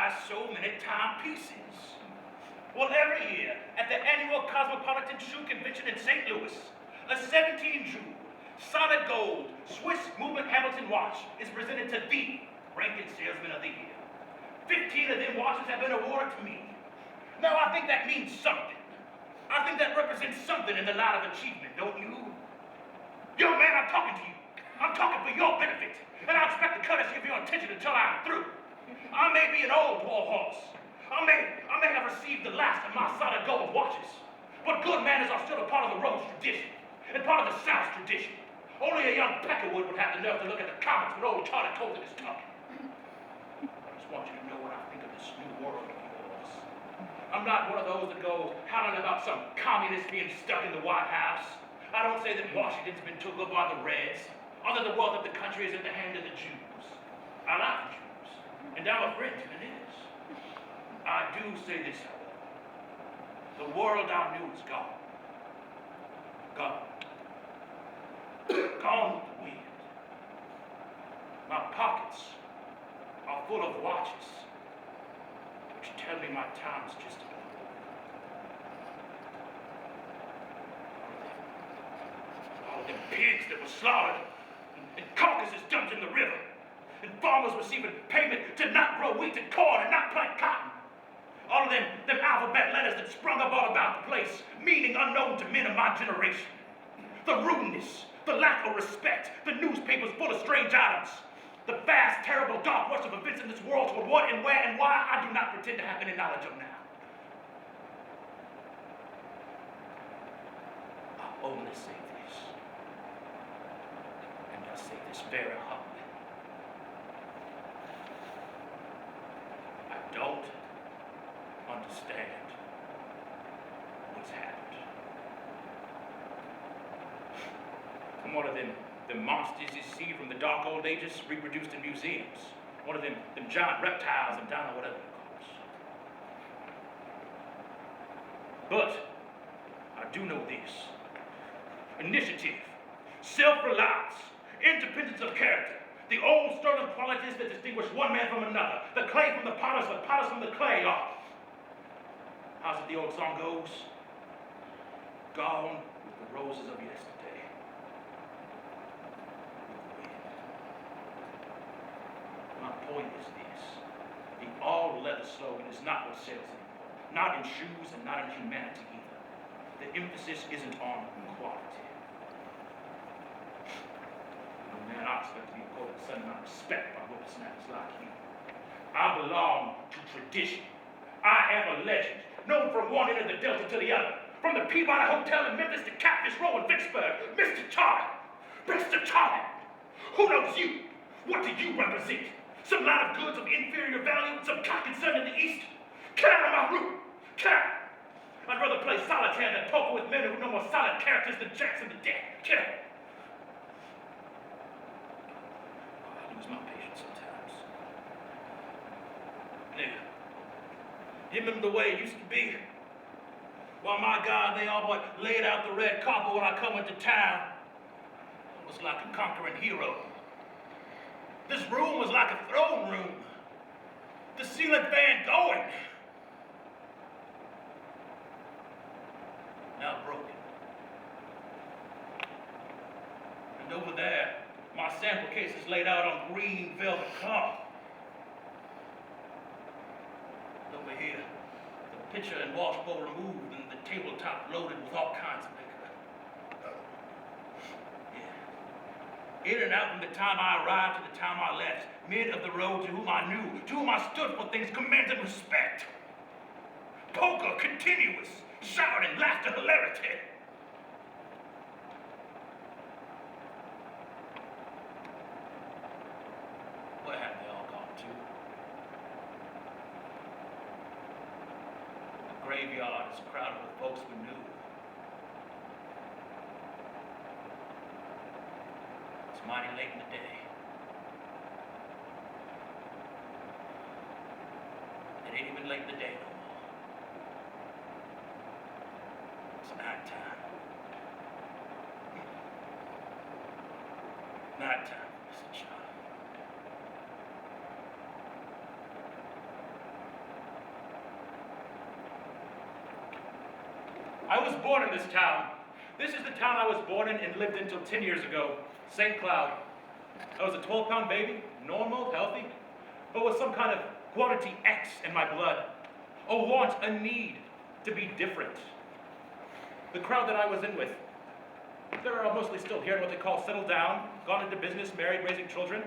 buy so many timepieces? Well, every year at the annual Cosmopolitan Shoe Convention in St. Louis, a 17-jewel, solid gold, Swiss Movement Hamilton watch is presented to the ranking salesman of the year. 15 of them watches have been awarded to me. Now, I think that means something. I think that represents something in the line of achievement, don't you? Young man, I'm talking to you. I'm talking for your benefit. And I expect the courtesy of your attention until I'm through. I may be an old war horse. I may have received the last of my solid gold watches. But good manners are still a part of the Rose tradition, and part of the South tradition. Only a young Peckerwood would have the nerve to look at the comments when old Charlie Colton is talking. I just want you to know what I think of this new world of yours. I'm not one of those that goes howling about some communist being stuck in the White House. I don't say that Washington's been took over by the Reds, or that the wealth of the country is in the hand of the Jews. I like the Jews, and I'm a friend to it is. I do say this, however. The world I knew is gone. Gone. Gone with the wind. My pockets are full of watches, which tell me my time's just about over. All of them pigs that were slaughtered, and carcasses dumped in the river, and farmers receiving payment to not grow wheat and corn and not plant cotton. All of them alphabet letters that sprung up all about the place, meaning unknown to men of my generation. The rudeness, the lack of respect, the newspapers full of strange items, the vast, terrible, dark rush of events in this world toward what and where and why I do not pretend to have any knowledge of now. I only say this, and I say this very humbly. I don't understand what's happened. And one of them monsters you see from the dark old ages reproduced in museums. One of them giant reptiles and down whatever it calls. But I do know this. Initiative, self-reliance, independence of character, the old sterling qualities that distinguish one man from another, the clay from the potters from the clay are, how's it the old song goes? Gone with the roses of yesterday. My point is this. The all-leather slogan is not what sells anymore. Not in shoes and not in humanity either. The emphasis isn't on quality. Man, I expect to be accorded a certain amount of respect by whippersnappers like you. I belong to tradition. I am a legend, known from one end of the Delta to the other. From the Peabody Hotel in Memphis to Catfish Row in Vicksburg. Mr. Charlie! Mr. Charlie! Who knows you? What do you represent? Some line of goods of inferior value? Some cock concern in the East? Get out of my room! Get out! I'd rather play solitaire than poker with men who know more solid characters than Jackson the Dead. Get out! I lose my patience sometimes. Nigga, you remember the way it used to be? Why, my God, they all but laid out the red carpet when I come into town. I was like a conquering hero. This room was like a throne room. The ceiling fan going. Now broken. And over there, my sample case is laid out on green velvet cloth. And over here, the pitcher and wash bowl removed and the tabletop loaded with all kinds of liquor. Yeah. In and out from the time I arrived to the time I left, men of the road to whom I knew, to whom I stood for things commanded respect. Poker continuous, shouting, laughter, hilarity. Where have they all gone to? The graveyard is crowded with folks we knew. It's mighty late in the day. It ain't even late in the day no more. It's nighttime. Nighttime, Mr. Charlie. I was born in this town. This is the town I was born in and lived in until 10 years ago, St. Cloud. I was a 12-pound baby, normal, healthy, but with some kind of quantity X in my blood. A want, a need to be different. The crowd that I was in with, they're all mostly still here in what they call settled down, gone into business, married, raising children.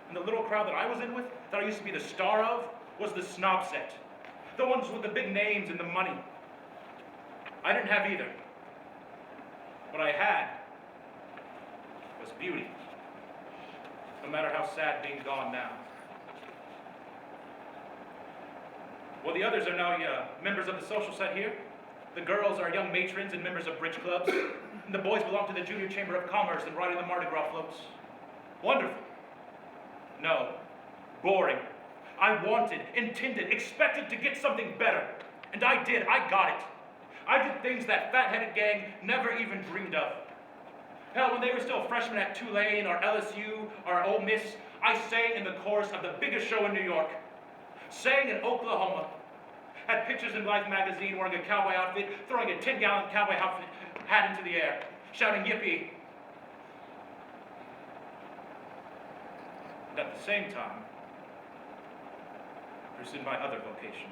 And the little crowd that I was in with, that I used to be the star of, was the snob set. The ones with the big names and the money. I didn't have either. What I had was beauty. No matter how sad being gone now. Well, the others are now members of the social set here. The girls are young matrons and members of bridge clubs. And the boys belong to the Junior Chamber of Commerce and riding the Mardi Gras floats. Wonderful. No. Boring. I wanted, intended, expected to get something better. And I did. I got it. I did things that fat-headed gang never even dreamed of. Hell, when they were still freshmen at Tulane or LSU or Ole Miss, I sang in the chorus of the biggest show in New York. Sang in Oklahoma. Had pictures in Life magazine wearing a cowboy outfit, throwing a 10-gallon cowboy hat into the air, shouting yippee. And at the same time, pursued my other vocation.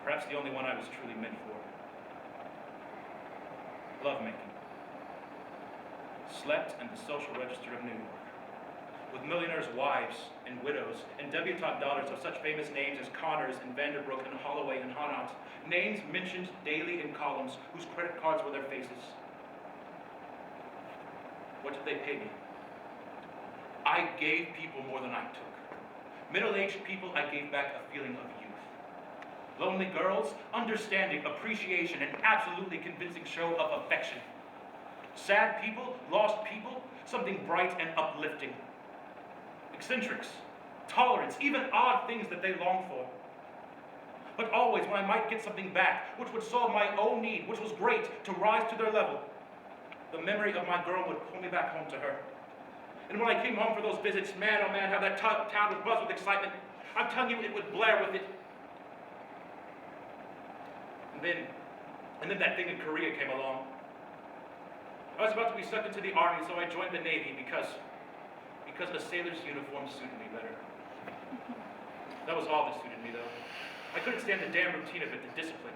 Perhaps the only one I was truly meant for. Lovemaking. Slept in the social register of New York, with millionaires' wives and widows and debutante daughters of such famous names as Connors and Vanderbrook and Holloway and Hanaut, names mentioned daily in columns whose credit cards were their faces. What did they pay me? I gave people more than I took. Middle-aged people, I gave back a feeling of youth. Lonely girls, understanding, appreciation, an absolutely convincing show of affection. Sad people, lost people, something bright and uplifting. Eccentrics, tolerance, even odd things that they long for. But always when I might get something back, which would solve my own need, which was great to rise to their level, the memory of my girl would pull me back home to her. And when I came home for those visits, man, oh man, how that town would buzz with excitement. I'm telling you, it would blare with it. And then that thing in Korea came along. I was about to be sucked into the army, so I joined the Navy because a sailor's uniform suited me better. That was all that suited me, though. I couldn't stand the damn routine of it, the discipline.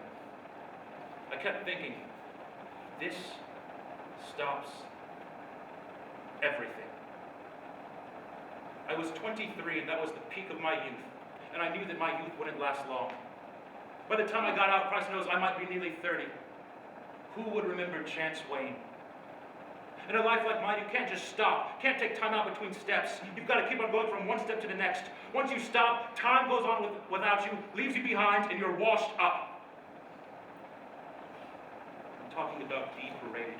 I kept thinking, this stops everything. I was 23, and that was the peak of my youth, and I knew that my youth wouldn't last long. By the time I got out, Christ knows I might be nearly 30. Who would remember Chance Wayne? In a life like mine, you can't just stop, can't take time out between steps. You've got to keep on going from one step to the next. Once you stop, time goes on without you, leaves you behind, and you're washed up. I'm talking about the parade.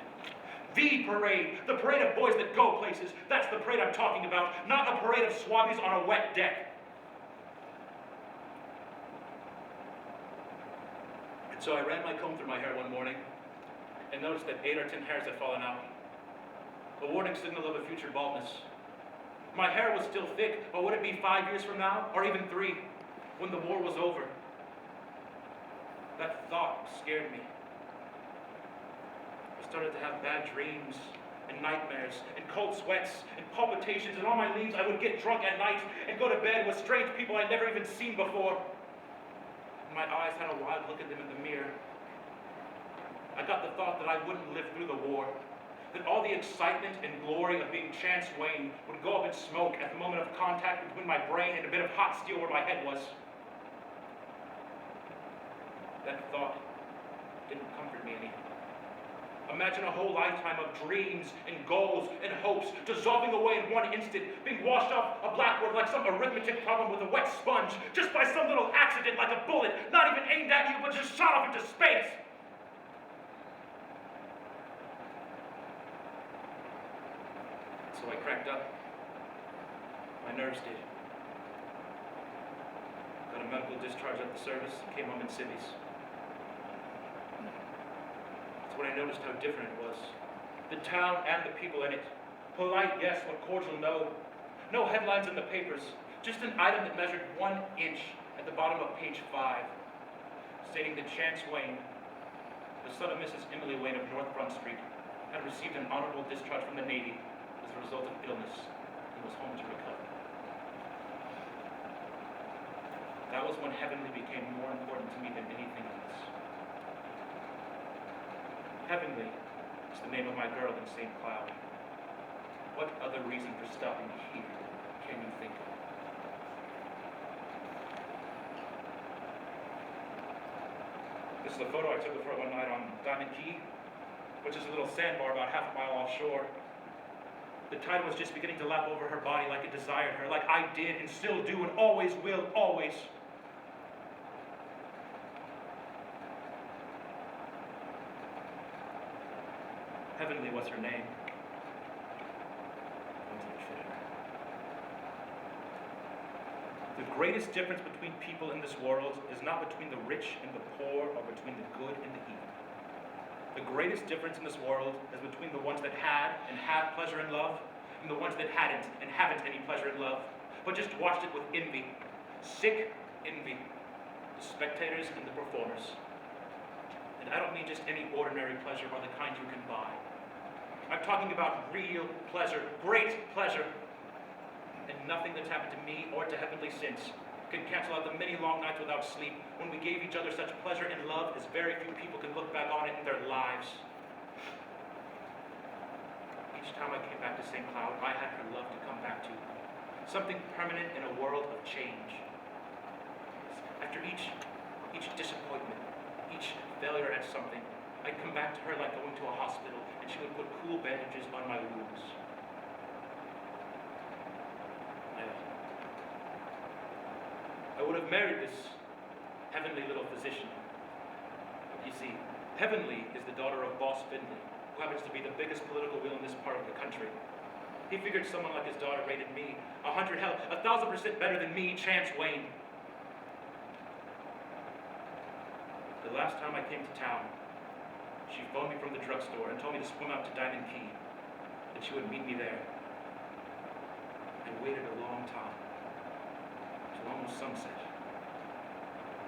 The parade. The parade of boys that go places. That's the parade I'm talking about, not a parade of swabbies on a wet deck. And so I ran my comb through my hair one morning and noticed that 8 or 10 hairs had fallen out. A warning signal of a future baldness. My hair was still thick, but would it be 5 years from now, or even 3, when the war was over? That thought scared me. I started to have bad dreams, and nightmares, and cold sweats, and palpitations, and on my leaves I would get drunk at night and go to bed with strange people I'd never even seen before. And my eyes had a wild look at them in the mirror. I got the thought that I wouldn't live through the war, that all the excitement and glory of being Chance Wayne would go up in smoke at the moment of contact between my brain and a bit of hot steel where my head was. That thought didn't comfort me any. Imagine a whole lifetime of dreams and goals and hopes dissolving away in one instant, being washed off a blackboard like some arithmetic problem with a wet sponge, just by some little accident like a bullet, not even aimed at you, but just shot off into space. So I cracked up. My nerves did. Got a medical discharge at the service, came home in civvies. That's when I noticed how different it was. The town and the people in it. Polite, yes, but cordial, no. No headlines in the papers. Just an item that measured 1 inch at the bottom of page 5, stating that Chance Wayne, the son of Mrs. Emily Wayne of North Front Street, had received an honorable discharge from the Navy as a result of illness and was home to recover. That was when Heavenly became more important to me than anything else. Heavenly is the name of my girl in St. Cloud. What other reason for stopping here can you think of? This is the photo I took of her one night on Diamond Key, which is a little sandbar about half a mile offshore. The tide was just beginning to lap over her body like it desired her, like I did and still do and always will, always. Heavenly was her name. The greatest difference between people in this world is not between the rich and the poor or between the good and the evil. The greatest difference in this world is between the ones that had and have pleasure in love and the ones that hadn't and haven't any pleasure in love, but just watched it with envy, sick envy, the spectators and the performers. And I don't mean just any ordinary pleasure or the kind you can buy. I'm talking about real pleasure, great pleasure. And nothing that's happened to me or to Heavenly since can cancel out the many long nights without sleep when we gave each other such pleasure and love as very few people can look back on it in their lives. Each time I came back to St. Cloud, I had her love to come back to. Something permanent in a world of change. After each disappointment, each failure at something, I'd come back to her like going to a hospital, and she would put cool bandages on my wounds. I would have married this heavenly little physician. But you see, Heavenly is the daughter of Boss Finley, who happens to be the biggest political wheel in this part of the country. He figured someone like his daughter rated me 100, hell, 1,000% better than me, Chance Wayne. The last time I came to town, she phoned me from the drugstore and told me to swim out to Diamond Key, that she would meet me there. I waited a long time, till almost sunset,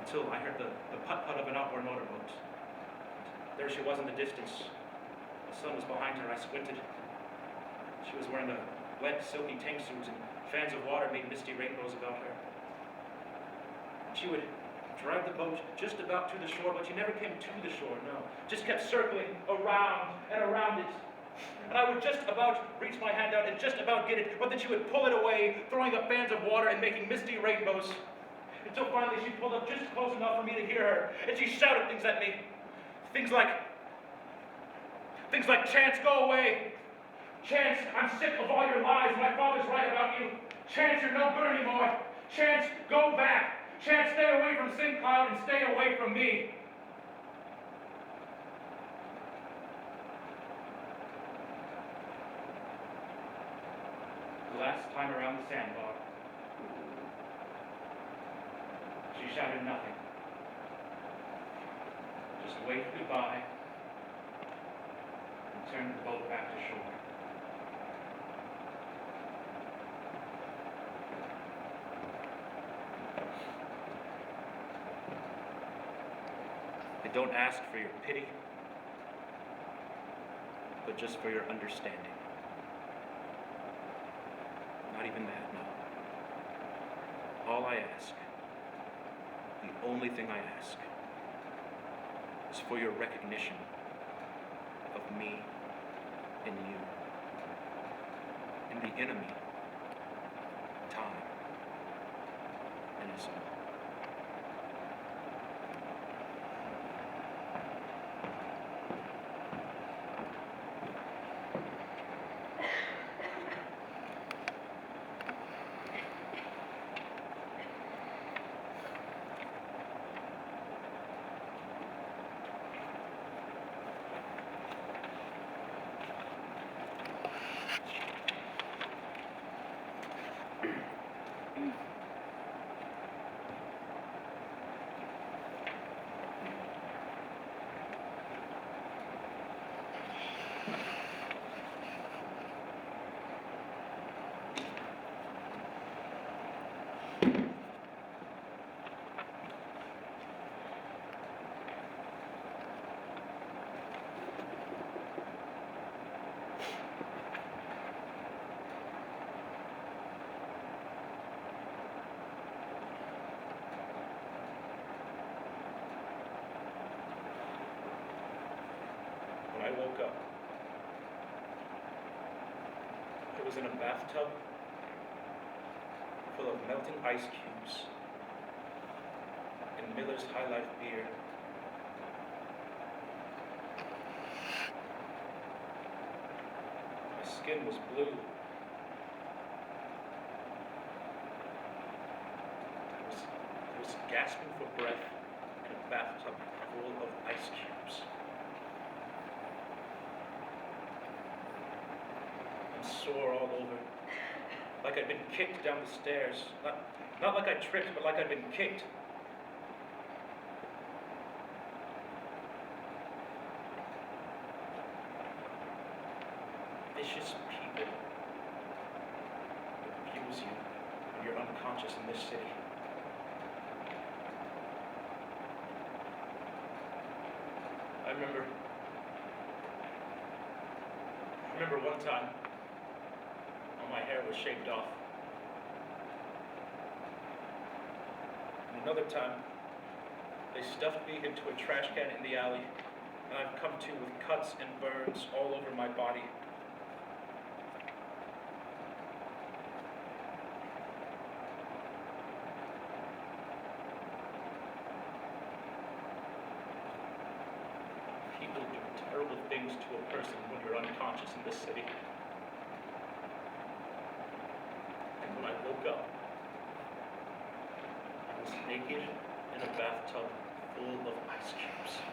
until I heard the putt-putt of an outboard motorboat. There she was in the distance. The sun was behind her. I squinted. She was wearing a wet, silky tank suit, and fans of water made misty rainbows about her. She would drive the boat just about to the shore, but she never came to the shore, no. Just kept circling around and around it. And I would just about reach my hand out and just about get it, but then she would pull it away, throwing up fans of water and making misty rainbows. Until finally she pulled up just close enough for me to hear her, and she shouted things at me. Things like, Chance, go away. Chance, I'm sick of all your lies. My father's right about you. Chance, you're no good anymore. Chance, go back. Chance, stay away from St. Cloud and stay away from me. The last time around the sandbar, she shouted nothing. Just waved goodbye and turned the boat back to shore. I don't ask for your pity, but just for your understanding. Not even that, no. All I ask, the only thing I ask, is for your recognition of me and you, and the enemy, time, and us all. woke up, I was in a bathtub full of melting ice cubes and Miller's High Life beer. My skin was blue. I was gasping for breath in a bathtub full of ice cubes. I'm sore all over, like I'd been kicked down the stairs. Not like I tripped, but like I'd been kicked. Vicious people abuse you when you're unconscious in this city. I remember one time when my hair was shaved off. And another time, they stuffed me into a trash can in the alley, and I've come to with cuts and burns all over my body. People do terrible things to a person when you're unconscious in this city. And when I woke up, I was naked in a bathtub full of ice cubes.